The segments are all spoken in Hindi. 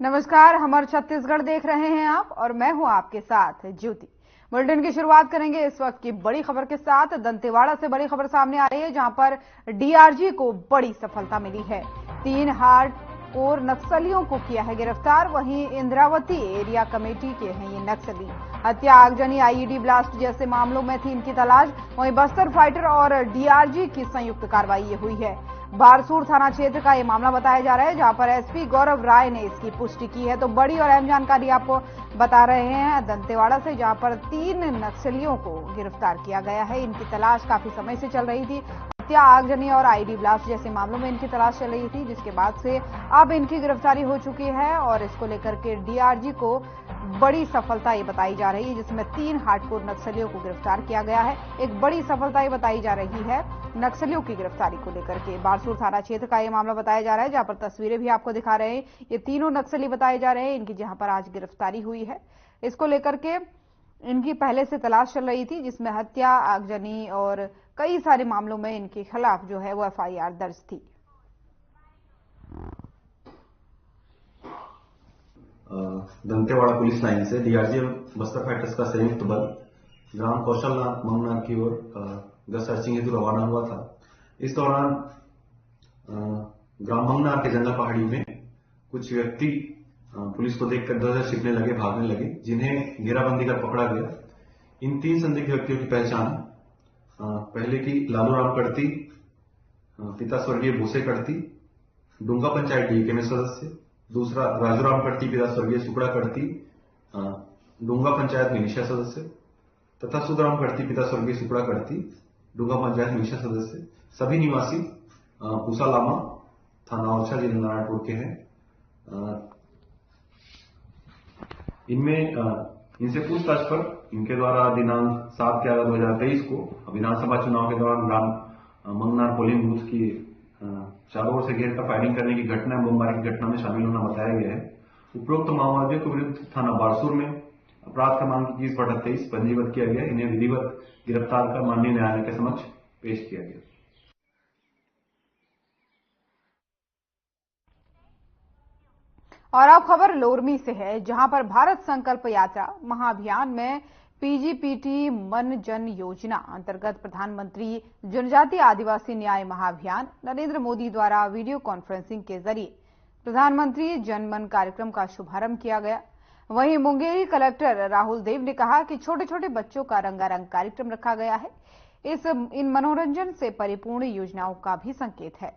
नमस्कार, हमारे छत्तीसगढ़ देख रहे हैं आप और मैं हूं आपके साथ ज्योति। बुलेटिन की शुरुआत करेंगे इस वक्त की बड़ी खबर के साथ। दंतेवाड़ा से बड़ी खबर सामने आ रही है, जहां पर डीआरजी को बड़ी सफलता मिली है। 3 हार्डकोर नक्सलियों को किया है गिरफ्तार। वहीं इंद्रावती एरिया कमेटी के हैं ये नक्सली। हत्या, आगजनी, आईईडी ब्लास्ट जैसे मामलों में थी इनकी तलाश। वहीं बस्तर फाइटर और डीआरजी की संयुक्त कार्रवाई ये हुई है। बारसूर थाना क्षेत्र का ये मामला बताया जा रहा है, जहां पर एसपी गौरव राय ने इसकी पुष्टि की है। तो बड़ी और अहम जानकारी आपको बता रहे हैं दंतेवाड़ा से, जहां पर 3 नक्सलियों को गिरफ्तार किया गया है। इनकी तलाश काफी समय से चल रही थी। हत्या, आगजनी और आईडी ब्लास्ट जैसे मामलों में इनकी तलाश चल रही थी, जिसके बाद से अब इनकी गिरफ्तारी हो चुकी है और इसको लेकर के डीआरजी को बड़ी सफलता ये बताई जा रही है, जिसमें 3 हार्डकोर नक्सलियों को गिरफ्तार किया गया है। एक बड़ी सफलता ये बताई जा रही है नक्सलियों की गिरफ्तारी को लेकर के। बारसूर थाना क्षेत्र का ये मामला बताया जा रहा है, जहां पर तस्वीरें भी आपको दिखा रहे हैं। ये तीनों नक्सली बताए जा रहे हैं, इनकी जहां पर आज गिरफ्तारी हुई है। इसको लेकर के इनकी पहले से तलाश चल रही थी, जिसमें हत्या, आगजनी और कई सारे मामलों में इनके खिलाफ जो है वो एफआईआर दर्ज थी। दंतेवाड़ा पुलिस लाइन से डीआरजी बस्तर फाइटर्स का संयुक्त बल ग्राम कौशलनाथ मंगनाथ की ओर गश्त सर्चिंग हेतु रवाना हुआ था। इस दौरान ग्राम मंगनाथ के जंगल पहाड़ी में कुछ व्यक्ति पुलिस को देखकर दर छिपने लगे, भागने लगे, जिन्हें घेराबंदी कर पकड़ा गया। इन 3 संदिग्ध व्यक्तियों की पहचान पहले की लालू राम कड़ती, पिता स्वर्गीय भूसे कड़ती, डूंगा पंचायत डीके में सदस्य। दूसरा राजूराम कड़ती, पिता स्वर्गीय सुकड़ा कड़ती, डूंगा पंचायत मिलिशिया सदस्य, तथा सुधराम कड़ती, पिता स्वर्गीय सुकड़ा कड़ती, डूंगा पंचायत मिलिशिया सदस्य। सभी निवासी पूसालामा थाना औरछा जिला नारायणपुर के हैं। इनसे पूछताछ पर इनके द्वारा दिनांक 7/11/2023 को विधानसभा चुनाव के दौरान ग्राम मंगनार पोलिंग बूथ की चारों ओर से घेर कर फायरिंग करने की घटना, बमबारी की घटना में शामिल होना बताया गया है। उपरोक्त माओवादियों के विरुद्ध थाना बारसूर में अपराध क्रमांक 21/23 पंजीबद्ध किया गया। इन्हें विधिवत गिरफ्तार कर माननीय न्यायालय के समक्ष पेश किया गया। और अब खबर लोरमी से है, जहां पर भारत संकल्प यात्रा महाअभियान में पीजीपीटी मन जन योजना अंतर्गत प्रधानमंत्री जनजातीय आदिवासी न्याय महाअभियान नरेंद्र मोदी द्वारा वीडियो कॉन्फ्रेंसिंग के जरिए प्रधानमंत्री जनमन कार्यक्रम का शुभारंभ किया गया। वहीं मुंगेरी कलेक्टर राहुल देव ने कहा कि छोटे छोटे बच्चों का रंगारंग कार्यक्रम रखा गया है। इन मनोरंजन से परिपूर्ण योजनाओं का भी संकेत है।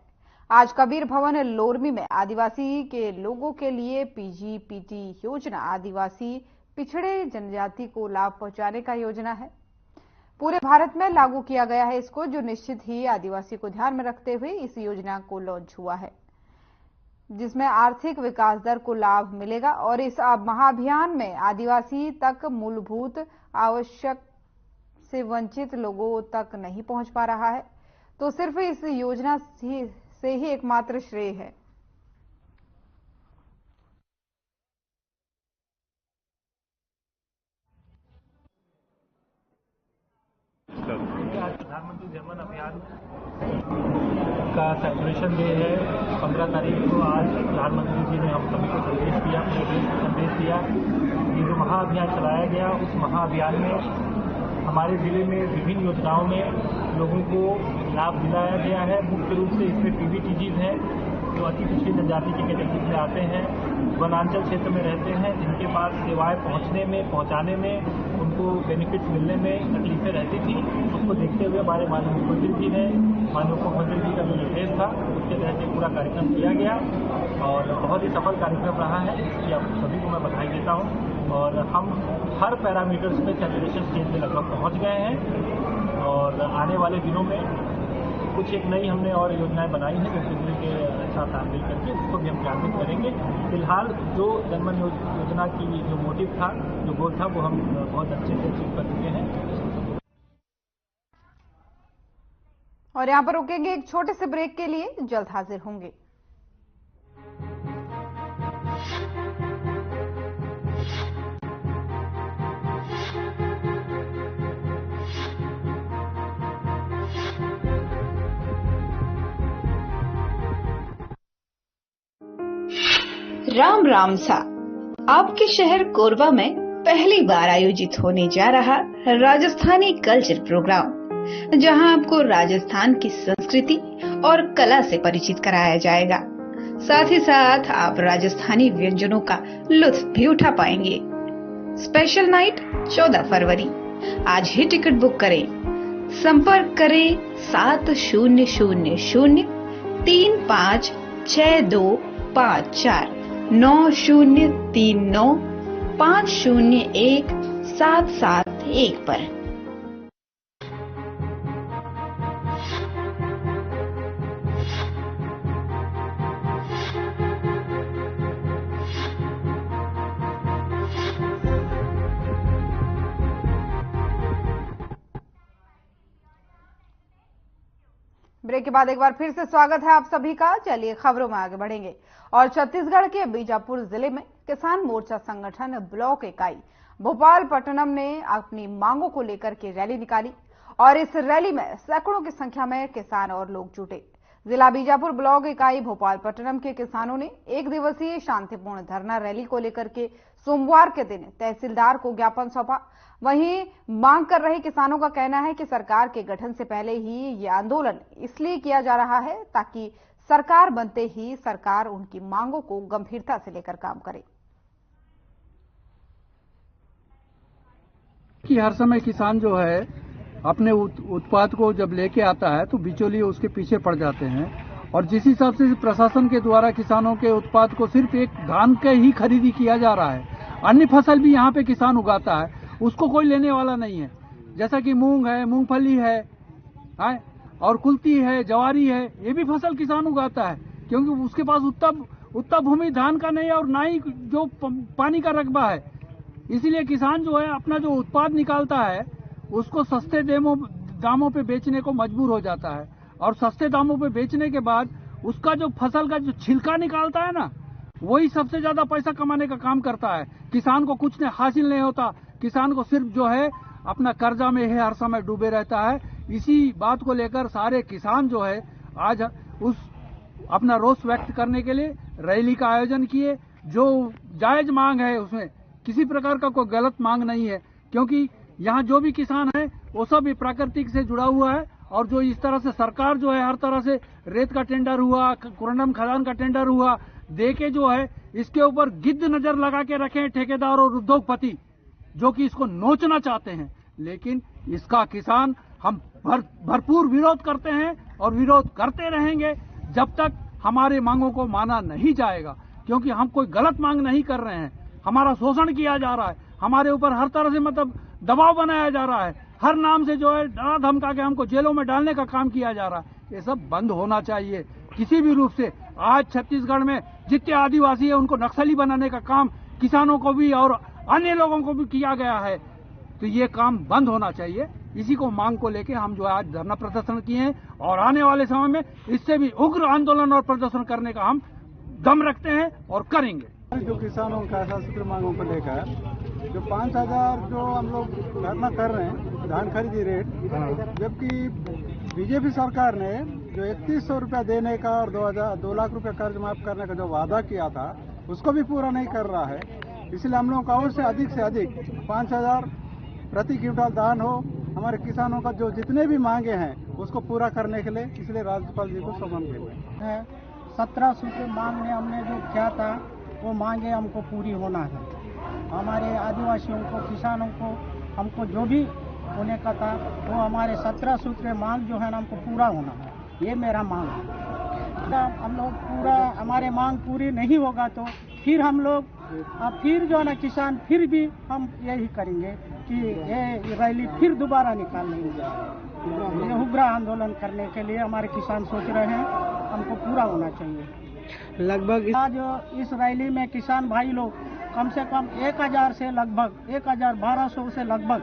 आज कबीर भवन लोरमी में आदिवासी के लोगों के लिए पीजीपीटी योजना आदिवासी पिछड़े जनजाति को लाभ पहुंचाने का योजना है। पूरे भारत में लागू किया गया है इसको, जो निश्चित ही आदिवासी को ध्यान में रखते हुए इस योजना को लॉन्च हुआ है, जिसमें आर्थिक विकास दर को लाभ मिलेगा। और इस महाअभियान में आदिवासी तक मूलभूत आवश्यक से वंचित लोगों तक नहीं पहुंच पा रहा है, तो सिर्फ इस योजना से ही एकमात्र श्रेय है। प्रधानमंत्री जनमन अभियान का सेलिब्रेशन डे है। 15 तारीख को आज प्रधानमंत्री जी ने हम सभी को संदेश दिया, पूरे देश को संदेश दिया। ये जो महाअभियान चलाया गया, उस महाअभियान में हमारे जिले में विभिन्न योजनाओं में लोगों को लाभ दिलाया गया है। मुख्य रूप से इसमें पीबीटीजीज हैं, जो अति पिछड़ी जनजाति की कैटेगरी में आते हैं, वनांचल क्षेत्र में रहते हैं, जिनके पास सेवाएं पहुंचाने में उनको बेनिफिट्स मिलने में तकलीफें रहती थी। उसको देखते हुए हमारे माननीय मुख्यमंत्री जी ने, माननीय मुख्यमंत्री जी का जो निर्देश था, उसके तहत एक पूरा कार्यक्रम किया गया और बहुत ही सफल कार्यक्रम रहा है। इसकी आप सभी को मैं बधाई देता हूँ। और हम हर पैरामीटर्स में सेलिब्रेशन स्टेज में लगभग पहुँच गए हैं और आने वाले दिनों में कुछ एक नई हमने और योजनाएं बनाई हैं, जो जिले के साथ मिल करके उसको भी हम क्रियान्वित करेंगे। फिलहाल जो जनमन योजना की जो मोटिव था, जो गोल था, वो हम बहुत अच्छे से अचीव कर चुके हैं। और यहां पर रुकेंगे एक छोटे से ब्रेक के लिए, जल्द हाजिर होंगे। राम राम सा। आपके शहर कोरबा में पहली बार आयोजित होने जा रहा राजस्थानी कल्चर प्रोग्राम, जहां आपको राजस्थान की संस्कृति और कला से परिचित कराया जाएगा। साथ ही साथ आप राजस्थानी व्यंजनों का लुत्फ भी उठा पाएंगे। स्पेशल नाइट 14 फरवरी। आज ही टिकट बुक करें। संपर्क करें 7000356254 9039501771 पर। ब्रेक के बाद एक बार फिर से स्वागत है आप सभी का। चलिए खबरों में आगे बढ़ेंगे। और छत्तीसगढ़ के बीजापुर जिले में किसान मोर्चा संगठन ब्लॉक इकाई भोपालपट्टनम ने अपनी मांगों को लेकर के रैली निकाली और इस रैली में सैकड़ों की संख्या में किसान और लोग जुटे। जिला बीजापुर ब्लॉक इकाई भोपालपट्टनम के किसानों ने एक दिवसीय शांतिपूर्ण धरना रैली को लेकर के सोमवार के दिन तहसीलदार को ज्ञापन सौंपा। वहीं मांग कर रहे किसानों का कहना है कि सरकार के गठन से पहले ही ये आंदोलन इसलिए किया जा रहा है ताकि सरकार बनते ही सरकार उनकी मांगों को गंभीरता से लेकर काम करे। कि हर समय किसान जो है अपने उत्पाद को जब लेके आता है तो बिचौलिए उसके पीछे पड़ जाते हैं, और जिस हिसाब से प्रशासन के द्वारा किसानों के उत्पाद को सिर्फ एक धान के ही खरीदी किया जा रहा है, अन्य फसल भी यहाँ पे किसान उगाता है, उसको कोई लेने वाला नहीं है। जैसा कि मूंग है, मूंगफली है और कुल्थी है, जवारी है, ये भी फसल किसान उगाता है, क्योंकि उसके पास उतना भूमि धान का नहीं है और ना ही जो पानी का रकबा है। इसीलिए किसान जो है अपना जो उत्पाद निकालता है उसको सस्ते दामों पे बेचने को मजबूर हो जाता है, और सस्ते दामों पे बेचने के बाद उसका जो फसल का जो छिलका निकालता है ना, वही सबसे ज्यादा पैसा कमाने का काम करता है। किसान को कुछ हासिल नहीं होता, किसान को सिर्फ जो है अपना कर्जा में है हर समय डूबे रहता है। इसी बात को लेकर सारे किसान जो है आज उस अपना रोष व्यक्त करने के लिए रैली का आयोजन किए। जो जायज मांग है उसमें किसी प्रकार का कोई गलत मांग नहीं है, क्योंकि यहाँ जो भी किसान है वो सब प्राकृतिक से जुड़ा हुआ है। और जो इस तरह से सरकार जो है हर तरह से रेत का टेंडर हुआ, कुरंडम खदान का टेंडर हुआ, देके जो है इसके ऊपर गिद्ध नजर लगा के रखे हैं ठेकेदार और उद्योगपति, जो कि इसको नोचना चाहते हैं। लेकिन इसका किसान हम भरपूर विरोध करते हैं और विरोध करते रहेंगे जब तक हमारे मांगों को माना नहीं जाएगा, क्योंकि हम कोई गलत मांग नहीं कर रहे हैं। हमारा शोषण किया जा रहा है, हमारे ऊपर हर तरह से मतलब दबाव बनाया जा रहा है, हर नाम से जो है डरा धमका के हमको जेलों में डालने का काम किया जा रहा है। ये सब बंद होना चाहिए किसी भी रूप से। आज छत्तीसगढ़ में जितने आदिवासी है उनको नक्सली बनाने का काम किसानों को भी और अन्य लोगों को भी किया गया है, तो ये काम बंद होना चाहिए। इसी को मांग को लेके हम जो है आज धरना प्रदर्शन किए हैं, और आने वाले समय में इससे भी उग्र आंदोलन और प्रदर्शन करने का हम दम रखते हैं और करेंगे। जो किसानों का सूत्र मांगों को लेकर जो 5000 जो हम लोग धरना कर रहे हैं धान खरीदी रेट, जबकि बीजेपी सरकार ने जो 3100 रुपया देने का और 2 लाख रुपया कर्ज माफ करने का जो वादा किया था उसको भी पूरा नहीं कर रहा है। इसलिए हम लोगों का और से अधिक 5000 प्रति क्विंटल दान हो, हमारे किसानों का जो जितने भी मांगे हैं उसको पूरा करने के लिए इसलिए राज्यपाल जी को समन हुए हैं। 17 सूत्र मांग में हमने जो किया था वो मांगे हमको पूरी होना है। हमारे आदिवासियों को, किसानों को, हमको जो भी होने का था वो हमारे 17 सूत्र मांग जो है ना हमको पूरा होना है, ये मेरा मांग है। हम लोग पूरा हमारे मांग पूरी नहीं होगा तो फिर हम लोग फिर जो है ना किसान फिर भी हम यही करेंगे कि ये रैली फिर दोबारा निकाल लेंगे। ये उग्र आंदोलन करने के लिए हमारे किसान सोच रहे हैं, हमको पूरा होना चाहिए। लगभग आज इस रैली में किसान भाई लोग कम से कम 1000 से लगभग 1200 से लगभग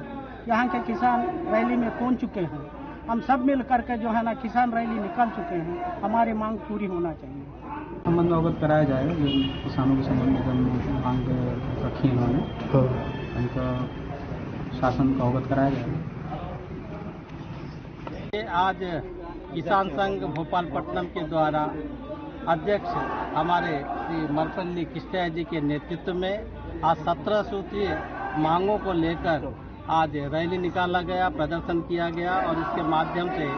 यहाँ के किसान रैली में पहुँच चुके हैं। हम सब मिल करके जो है ना किसान रैली निकाल चुके हैं। हमारी मांग पूरी होना चाहिए। संबंध अवगत कराया जाए जो किसानों के संबंध में मांग रखी इन्होंने, उनका शासन को अवगत कराया जाए। आज किसान संघ भोपालपट्टनम के द्वारा अध्यक्ष हमारे श्री मरपल्ली कृष्णा जी के नेतृत्व में आज 17 सूत्रीय मांगों को लेकर आज रैली निकाला गया, प्रदर्शन किया गया और इसके माध्यम से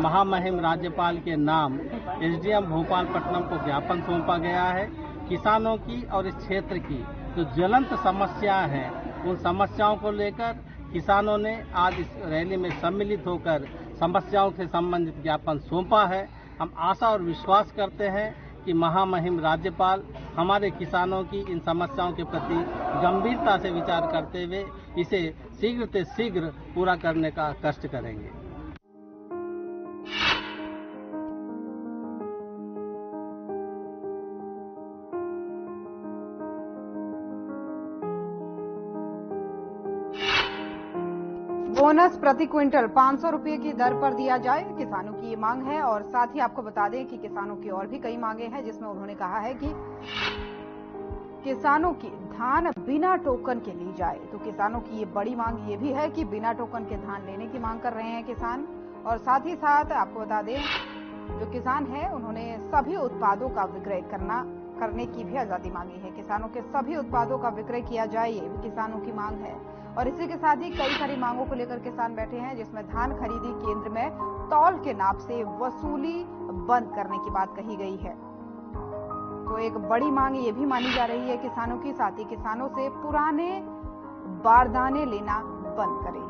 महामहिम राज्यपाल के नाम एसडीएम भोपालपट्टनम को ज्ञापन सौंपा गया है। किसानों की और इस क्षेत्र की जो ज्वलंत समस्या है, उन समस्याओं को लेकर किसानों ने आज इस रैली में सम्मिलित होकर समस्याओं से संबंधित ज्ञापन सौंपा है। हम आशा और विश्वास करते हैं कि महामहिम राज्यपाल हमारे किसानों की इन समस्याओं के प्रति गंभीरता से विचार करते हुए इसे शीघ्र से शीघ्र पूरा करने का कष्ट करेंगे। बोनस प्रति क्विंटल 500 रुपये की दर पर दिया जाए, किसानों की ये मांग है। और साथ ही आपको बता दें कि किसानों की और भी कई मांगे हैं, जिसमें उन्होंने कहा है कि किसानों की धान बिना टोकन के ली जाए। तो किसानों की ये बड़ी मांग ये भी है कि बिना टोकन के धान लेने की मांग कर रहे हैं किसान। और साथ ही साथ आपको बता दें, जो किसान है उन्होंने सभी उत्पादों का विक्रय करने की भी आजादी मांगी है। किसानों के सभी उत्पादों का विक्रय किया जाए, ये भी किसानों की मांग है। और इसी के साथ ही कई सारी मांगों को लेकर किसान बैठे हैं, जिसमें धान खरीदी केंद्र में तौल के नाप से वसूली बंद करने की बात कही गई है। तो एक बड़ी मांग ये भी मानी जा रही है किसानों की। साथ ही किसानों से पुराने बारदाने लेना बंद करें,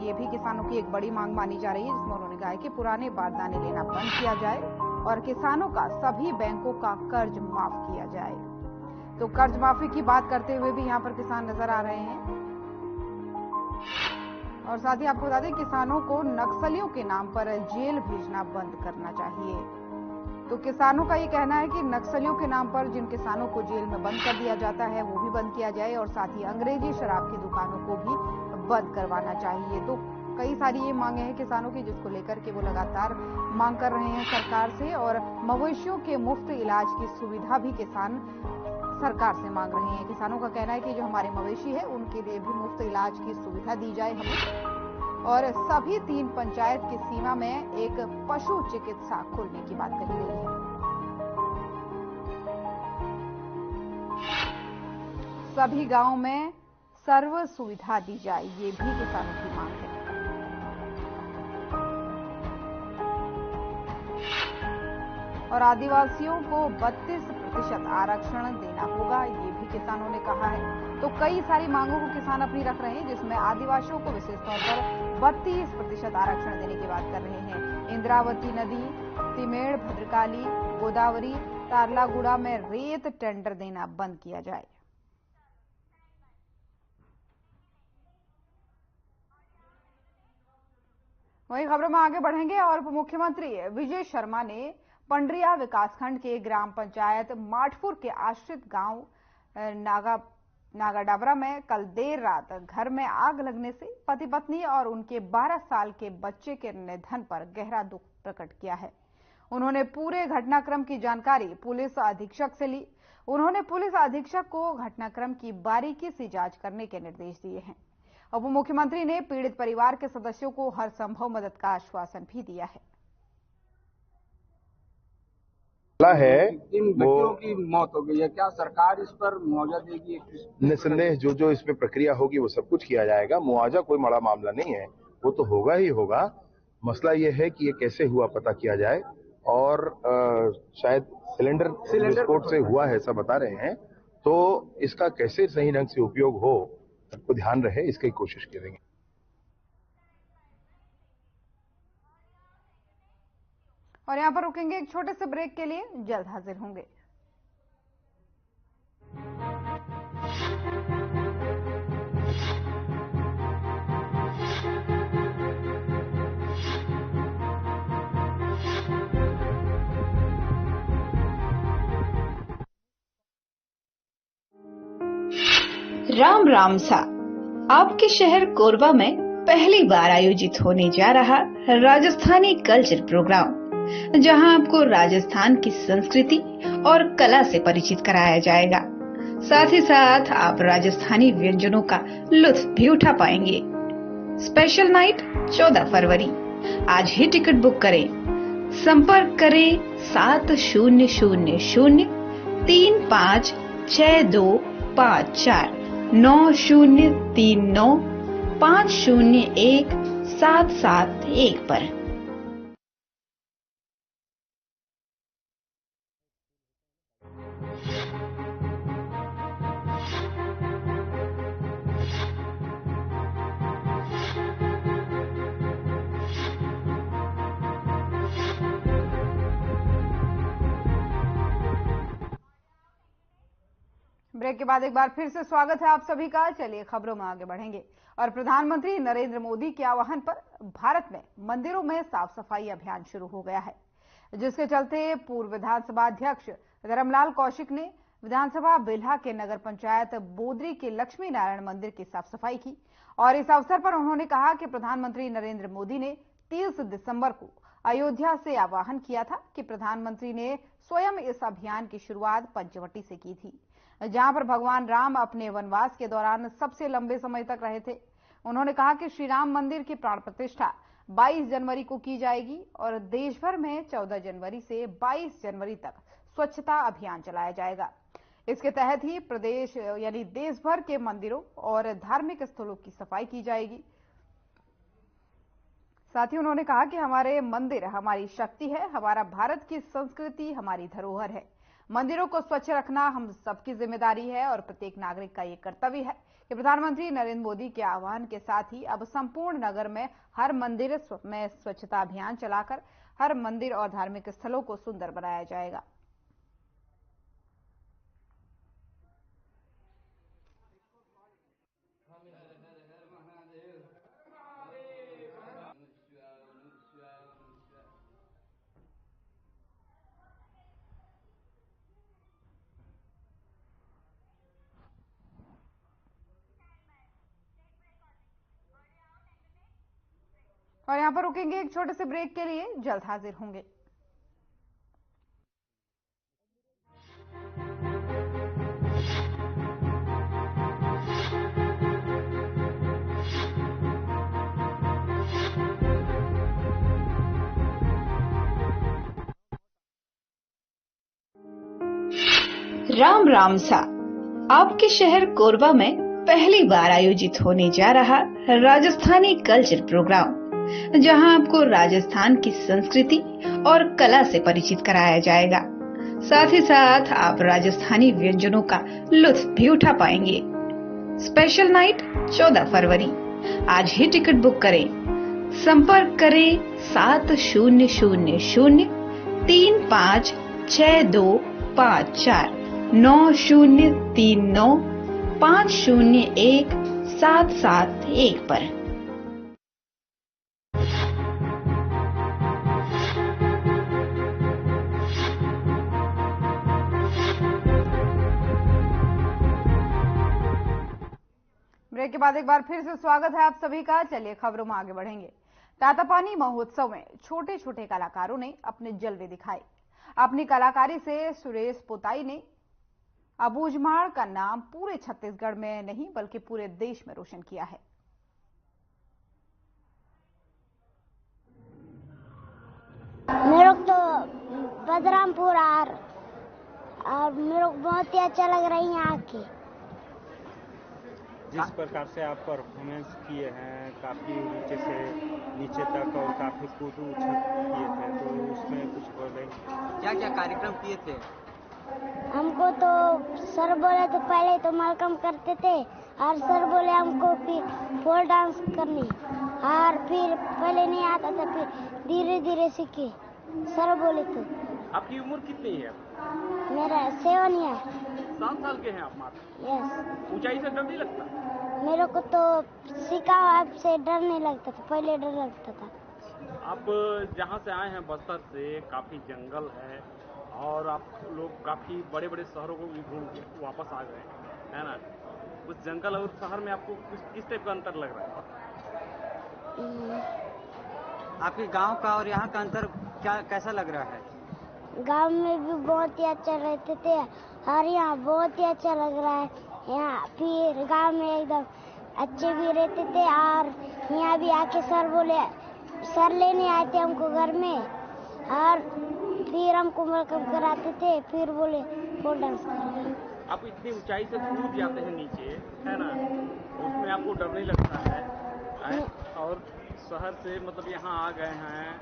ये भी किसानों की एक बड़ी मांग मानी जा रही है, जिसमें उन्होंने कहा है कि पुराने बारदाने लेना बंद किया जाए और किसानों का सभी बैंकों का कर्ज माफ किया जाए। तो कर्ज माफी की बात करते हुए भी यहाँ पर किसान नजर आ रहे हैं। और साथ ही आपको बता दें, किसानों को नक्सलियों के नाम पर जेल भेजना बंद करना चाहिए। तो किसानों का ये कहना है कि नक्सलियों के नाम पर जिन किसानों को जेल में बंद कर दिया जाता है, वो भी बंद किया जाए। और साथ ही अंग्रेजी शराब की दुकानों को भी बंद करवाना चाहिए। तो कई सारी ये मांगे हैं किसानों की, जिसको लेकर के वो लगातार मांग कर रहे हैं सरकार से। और मवेशियों के मुफ्त इलाज की सुविधा भी किसान सरकार से मांग रहे हैं। किसानों का कहना है कि जो हमारे मवेशी है, उनके लिए भी मुफ्त इलाज की सुविधा दी जाए हमें। और सभी 3 पंचायत की सीमा में एक पशु चिकित्सा खोलने की बात कही गई है। सभी गांवों में सर्व सुविधा दी जाए, ये भी किसानों की मांग है। और आदिवासियों को 32% आरक्षण देना होगा, ये भी किसानों ने कहा है। तो कई सारी मांगों को किसान अपनी रख रहे हैं, जिसमें आदिवासियों को विशेष तौर पर 32% आरक्षण देने की बात कर रहे हैं। इंद्रावती नदी, तिमेड़, भद्रकाली, गोदावरी, तारलागुड़ा में रेत टेंडर देना बंद किया जाए। वहीं खबरों में आगे बढ़ेंगे और उप मुख्यमंत्री विजय शर्मा ने पंडरिया विकासखंड के ग्राम पंचायत माठपुर के आश्रित गांव नागाडाबरा में कल देर रात घर में आग लगने से पति पत्नी और उनके 12 साल के बच्चे के निधन पर गहरा दुख प्रकट किया है। उन्होंने पूरे घटनाक्रम की जानकारी पुलिस अधीक्षक से ली। उन्होंने पुलिस अधीक्षक को घटनाक्रम की बारीकी से जांच करने के निर्देश दिए हैं। उप मुख्यमंत्री ने पीड़ित परिवार के सदस्यों को हर संभव मदद का आश्वासन भी दिया है। है इन बच्चों की मौत हो गई है, क्या सरकार इस पर मुआवजा देगी? निसंदेह जो इसमें प्रक्रिया होगी वो सब कुछ किया जाएगा। मुआवजा कोई बड़ा मामला नहीं है, वो तो होगा ही होगा। मसला ये है कि ये कैसे हुआ पता किया जाए। और शायद सिलेंडर विस्फोट से हुआ है, ऐसा बता रहे हैं। तो इसका कैसे सही ढंग से उपयोग हो, सबको ध्यान रहे, इसकी कोशिश करेंगे। और यहाँ पर रुकेंगे एक छोटे से ब्रेक के लिए, जल्द हाजिर होंगे। राम राम सा, आपके शहर कोरबा में पहली बार आयोजित होने जा रहा राजस्थानी कल्चर प्रोग्राम, जहां आपको राजस्थान की संस्कृति और कला से परिचित कराया जाएगा। साथ ही साथ आप राजस्थानी व्यंजनों का लुत्फ भी उठा पाएंगे। स्पेशल नाइट 14 फरवरी। आज ही टिकट बुक करें। संपर्क करें 7000356254 9039501771 पर। ब्रेक के बाद एक बार फिर से स्वागत है आप सभी का। चलिए खबरों में आगे बढ़ेंगे और प्रधानमंत्री नरेंद्र मोदी के आह्वान पर भारत में मंदिरों में साफ सफाई अभियान शुरू हो गया है, जिसके चलते पूर्व विधानसभा अध्यक्ष धर्मलाल कौशिक ने विधानसभा बेल्हा के नगर पंचायत बोदरी के लक्ष्मी नारायण मंदिर की साफ सफाई की और इस अवसर पर उन्होंने कहा कि प्रधानमंत्री नरेंद्र मोदी ने 30 दिसंबर को अयोध्या से आह्वान किया था कि प्रधानमंत्री ने स्वयं इस अभियान की शुरुआत पंचवटी से की थी, जहां पर भगवान राम अपने वनवास के दौरान सबसे लंबे समय तक रहे थे। उन्होंने कहा कि श्री राम मंदिर की प्राण प्रतिष्ठा 22 जनवरी को की जाएगी और देश भर में 14 जनवरी से 22 जनवरी तक स्वच्छता अभियान चलाया जाएगा। इसके तहत ही प्रदेश यानी देश भर के मंदिरों और धार्मिक स्थलों की सफाई की जाएगी। साथ ही उन्होंने कहा कि हमारे मंदिर हमारी शक्ति है, हमारा भारत की संस्कृति हमारी धरोहर है। मंदिरों को स्वच्छ रखना हम सबकी जिम्मेदारी है और प्रत्येक नागरिक का ये कर्तव्य है कि प्रधानमंत्री नरेंद्र मोदी के आह्वान के साथ ही अब संपूर्ण नगर में हर मंदिर में स्वच्छता अभियान चलाकर हर मंदिर और धार्मिक स्थलों को सुंदर बनाया जाएगा। और यहां पर रुकेंगे एक छोटे से ब्रेक के लिए, जल्द हाजिर होंगे। राम राम सा आपके शहर कोरबा में पहली बार आयोजित होने जा रहा राजस्थानी कल्चर प्रोग्राम, जहां आपको राजस्थान की संस्कृति और कला से परिचित कराया जाएगा। साथ ही साथ आप राजस्थानी व्यंजनों का लुत्फ भी उठा पाएंगे। स्पेशल नाइट 14 फरवरी। आज ही टिकट बुक करें। संपर्क करें 7000356254 9039501771 पर। ब्रेक के बाद एक बार फिर से स्वागत है आप सभी का। चलिए खबरों में आगे बढ़ेंगे। तातापानी महोत्सव में छोटे छोटे कलाकारों ने अपने जलवे दिखाए। अपनी कलाकारी से सुरेश पोताई ने अबूझमाड़ का नाम पूरे छत्तीसगढ़ में नहीं बल्कि पूरे देश में रोशन किया है। मेरे को तो बदरामपुर और मेरे को बहुत ही अच्छा लग रहा है यहाँ के। जिस प्रकार से आप परफॉर्मेंस किए हैं, काफी नीचे से नीचे तक और काफी कूद उछल किए थे, तो उसमें कुछ बोले। क्या क्या कार्यक्रम किए थे? हमको तो सर बोले तो पहले तो मलकम करते थे और सर बोले हमको फिर फोक डांस करनी और फिर पहले नहीं आता था, फिर धीरे धीरे सीखे सर बोले तो। आपकी उम्र कितनी है? मेरा 7 ईयर। 7 साल के हैं आप मात्र? यस। ऊंचाई से डर नहीं लगता? मेरे को तो सीखा आपसे डर नहीं लगता था, पहले डर लगता था। आप जहाँ से आए हैं बस्तर से, काफी जंगल है और आप लोग काफी बड़े बड़े शहरों को भी घूम के वापस आ गए है ना? उस जंगल और शहर में आपको किस टाइप का अंतर लग रहा है? आपके गांव का और यहाँ का अंतर क्या कैसा लग रहा है? गांव में भी बहुत ही अच्छा रहते थे और यहाँ बहुत ही अच्छा लग रहा है। यहाँ फिर गांव में एकदम अच्छे भी रहते थे और यहाँ भी आके सर बोले, सर लेने आए थे हमको घर में और फिर हमको वेलकम कराते थे, फिर बोले फोक डांस करेंगे। आप इतनी ऊंचाई से कूद जाते हैं नीचे, है ना, उसमें आपको डर नहीं लगता है? और शहर से मतलब यहाँ आ गए हैं,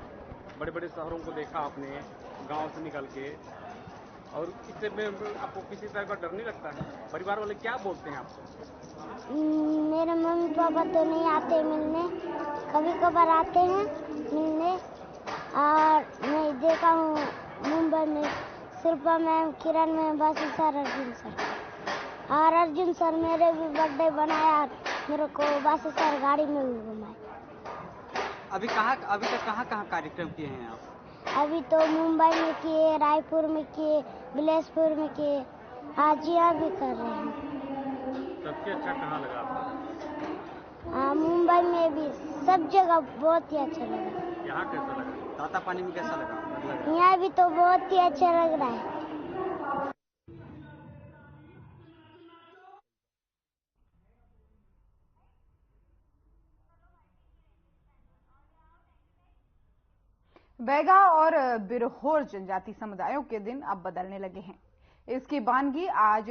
बड़े बड़े शहरों को देखा आपने गांव से निकल के, और इससे में आपको किसी तरह का डर नहीं लगता है? परिवार वाले क्या बोलते हैं आपको? मेरे मम्मी पापा तो नहीं आते मिलने, कभी कभार आते हैं मिलने। और मैं देखा हूँ मुंबई में शिल्पा मैम, किरण मैम, बासी सर, अर्जुन सर। और अर्जुन सर मेरे भी बर्थडे बनाया, मेरे को बासी सर गाड़ी में भी घुमाए। अभी तक कहाँ कार्यक्रम किए हैं आप? अभी तो मुंबई में किए, रायपुर में किए, बिलासपुर में किए, आज यहाँ भी कर रहे हैं। सबसे अच्छा कहाँ लगा आपको? मुंबई में भी, सब जगह बहुत ही अच्छा लगा। यहाँ कैसा लगा? तातापानी में कैसा लगा? यहाँ भी तो बहुत ही अच्छा लग रहा है। बैगा और बिरहोर जनजाति समुदायों के दिन अब बदलने लगे हैं। इसकी वानगी आज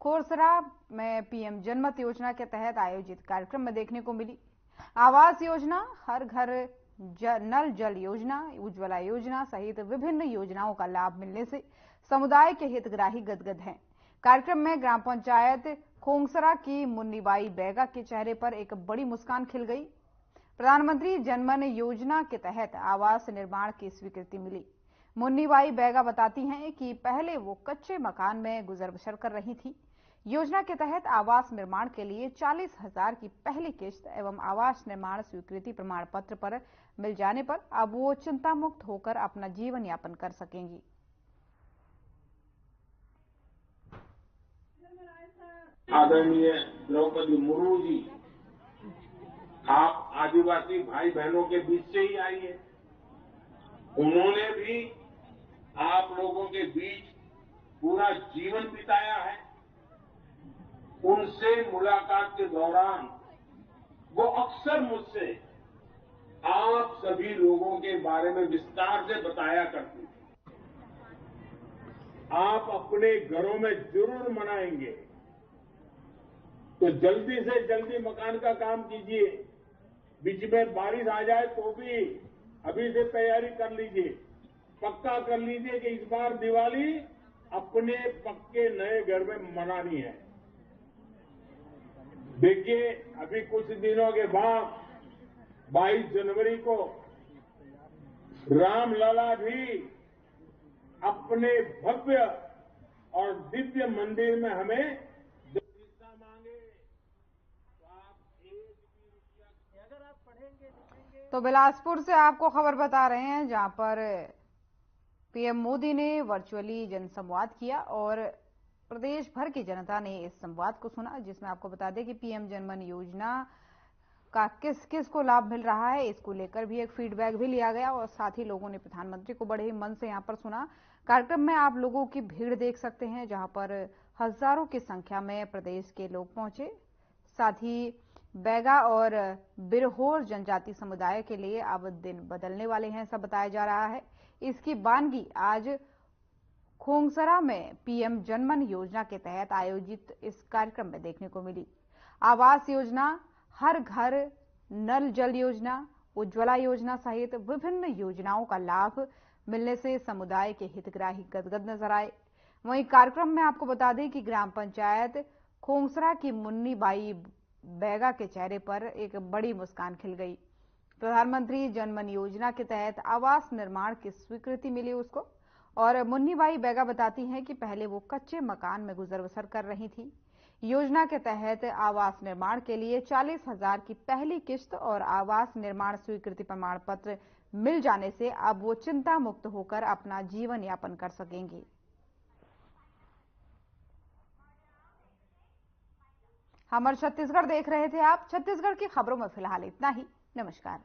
खोरसरा में पीएम जनमत योजना के तहत आयोजित कार्यक्रम में देखने को मिली। आवास योजना, हर घर नल जल योजना, उज्ज्वला योजना सहित विभिन्न योजनाओं का लाभ मिलने से समुदाय के हितग्राही गदगद हैं। कार्यक्रम में ग्राम पंचायत खोंगसरा की मुन्नीबाई बैगा के चेहरे पर एक बड़ी मुस्कान खिल गई। प्रधानमंत्री जनमन योजना के तहत आवास निर्माण की स्वीकृति मिली। मुन्नीबाई बैगा बताती हैं कि पहले वो कच्चे मकान में गुजर बसर कर रही थी। योजना के तहत आवास निर्माण के लिए 40,000 की पहली किश्त एवं आवास निर्माण स्वीकृति प्रमाण पत्र पर मिल जाने पर अब वो चिंता मुक्त होकर अपना जीवन यापन कर सकेंगी। आदरणीय द्रौपदी मुर्मू जी, आप आदिवासी भाई बहनों के बीच से ही आई है। उन्होंने भी आप लोगों के बीच पूरा जीवन बिताया है। उनसे मुलाकात के दौरान वो अक्सर मुझसे आप सभी लोगों के बारे में विस्तार से बताया करती थी। आप अपने घरों में जरूर मनाएंगे तो जल्दी से जल्दी मकान का काम कीजिए। बीच में बारिश आ जाए तो भी अभी से तैयारी कर लीजिए। पक्का कर लीजिए कि इस बार दिवाली अपने पक्के नए घर में मनानी है। देखिए, अभी कुछ दिनों के बाद 22 जनवरी को रामलला भी अपने भव्य और दिव्य मंदिर में हमें जो हिस्सा मांगे तो आप अगर आप पढ़ेंगे लिखेंगे। तो बिलासपुर से आपको खबर बता रहे हैं, जहां पर पीएम मोदी ने वर्चुअली जनसंवाद किया और प्रदेश भर की जनता ने इस संवाद को सुना, जिसमें आपको बता दें कि पीएम जनमन योजना का किस किस को लाभ मिल रहा है, इसको लेकर भी एक फीडबैक भी लिया गया और साथ ही लोगों ने प्रधानमंत्री को बड़े ही मन से यहां पर सुना। कार्यक्रम में आप लोगों की भीड़ देख सकते हैं, जहां पर हजारों की संख्या में प्रदेश के लोग पहुंचे। साथ ही बैगा और बिरहोर जनजाति समुदाय के लिए अब दिन बदलने वाले हैं, ऐसा बताया जा रहा है। इसकी वानगी आज खोंगसरा में पीएम जनमन योजना के तहत आयोजित इस कार्यक्रम में देखने को मिली। आवास योजना, हर घर नल जल योजना, उज्ज्वला योजना सहित विभिन्न योजनाओं का लाभ मिलने से समुदाय के हितग्राही गदगद नजर आए। वहीं कार्यक्रम में आपको बता दें कि ग्राम पंचायत खोंगसरा की मुन्नीबाई बैगा के चेहरे पर एक बड़ी मुस्कान खिल गई। प्रधानमंत्री जनमन योजना के तहत आवास निर्माण की स्वीकृति मिली उसको, और मुन्नीबाई बैगा बताती हैं कि पहले वो कच्चे मकान में गुजर बसर कर रही थी। योजना के तहत आवास निर्माण के लिए 40,000 की पहली किश्त और आवास निर्माण स्वीकृति प्रमाण पत्र मिल जाने से अब वो चिंता मुक्त होकर अपना जीवन यापन कर सकेंगी। हमारे छत्तीसगढ़ देख रहे थे आप। छत्तीसगढ़ की खबरों में फिलहाल इतना ही। नमस्कार।